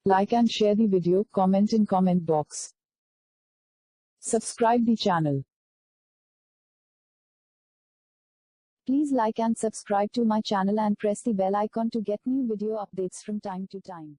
Like and share the video, comment in comment box. Subscribe the channel. Please like and subscribe to my channel and press the bell icon to get new video updates from time to time.